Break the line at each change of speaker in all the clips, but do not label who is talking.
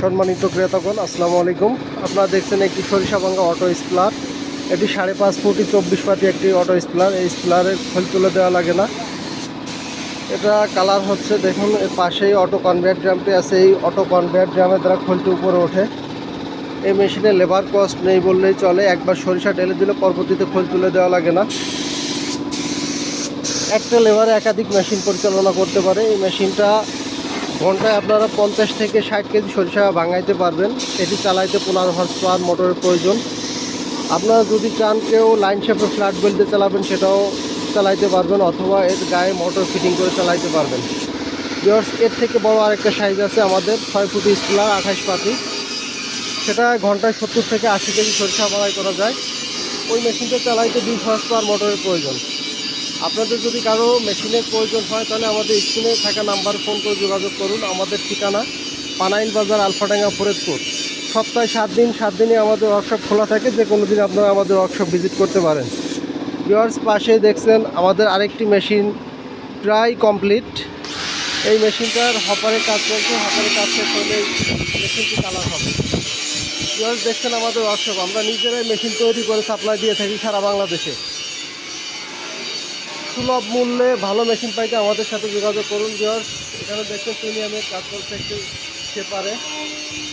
সম্মানিত ক্রেতাগণ, আসসালামু আলাইকুম। আপনারা দেখছেন একটি সরিষা ভাঙ্গা অটো স্প্লার। এটি 5.5 ফুটি 24 পাতি একটি অটো স্প্লার। এই স্প্লারের খোল তুলে দেওয়া লাগে না। এটা কালার হচ্ছে, দেখুন এর পাশেই অটো কনভেয়ার ড্রামটি আছে। এই অটো কনভেয়ার ড্রামের দ্বারা খোলটি উপরে ওঠে। এই মেশিনে লেবার কস্ট নেই বললেই চলে। একবার সরিষা ঢেলে দিলে পরবর্তীতে খোল তুলে দেওয়া লাগে না। একটা লেবারে একাধিক মেশিন পরিচালনা করতে পারে। এই মেশিনটা ঘন্টায় আপনারা 50 থেকে 60 কেজি সরিষা ভাঙাইতে পারবেন। এটি চালাইতে 15 হর্স পাওয়ার মোটরের প্রয়োজন। আপনারা যদি চান কেউ লাইন শেপে ফ্ল্যাট বেল্টে চালাবেন, সেটাও চালাইতে পারবেন, অথবা এর গায়ে মোটর ফিটিং করে চালাইতে পারবেন। ভিউয়ার্স, এর থেকে বড় আরেকটা সাইজ আছে আমাদের 6 ফুটি স্প্লার 28 পাতি। সেটা ঘন্টায় 70 থেকে 80 কেজি সরিষা বাড়াই করা যায়। ওই মেশিনটা চালাইতে 20 হর্স পাওয়ার মোটরের প্রয়োজন। আপনাদের যদি কারো মেশিনের প্রয়োজন হয়, তাহলে আমাদের স্ক্রিনে থাকা নাম্বারে ফোন করে যোগাযোগ করুন। আমাদের ঠিকানা পানাইল বাজার, আলফাডাঙ্গা, ফরিদপুর। সপ্তাহে 7 দিন, 7 দিনই আমাদের ওয়ার্কশপ খোলা থাকে। যে কোনো দিন আপনারা আমাদের ওয়ার্কশপ ভিজিট করতে পারেন। ভিউয়ার্স, পাশে দেখছেন আমাদের আরেকটি মেশিন প্রায় কমপ্লিট। এই মেশিনটার হপারের কাজ চলছে। হপারের কাজ শেষ হলে মেশিনটি কালার হবে। ভিউয়ার্স, দেখছেন আমাদের ওয়ার্কশপ। আমরা নিজেরাই মেশিন তৈরি করে সাপ্লাই দিয়ে থাকি সারা বাংলাদেশে। সুলভ মূল্যে ভালো মেশিন পাইতে আমাদের সাথে যোগাযোগ করুন। ভিউয়ার্স, এখানে দেখতে প্রিমিয়ামের কাজ করছে একটি সেপারে,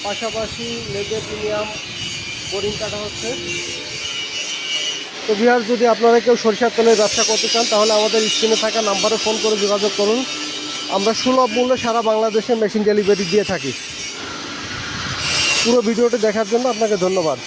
পাশাপাশি লেগে প্রিমিয়াম বোরিং কাটা হচ্ছে। তো ভিউয়ার্স, যদি আপনারা কেউ সরিষার তেলের ব্যবসা করতে চান, তাহলে আমাদের স্ক্রিনে থাকা নাম্বারে ফোন করে যোগাযোগ করুন। আমরা সুলভ মূল্যে সারা বাংলাদেশে মেশিন ডেলিভারি দিয়ে থাকি। পুরো ভিডিওটি দেখার জন্য আপনাকে ধন্যবাদ।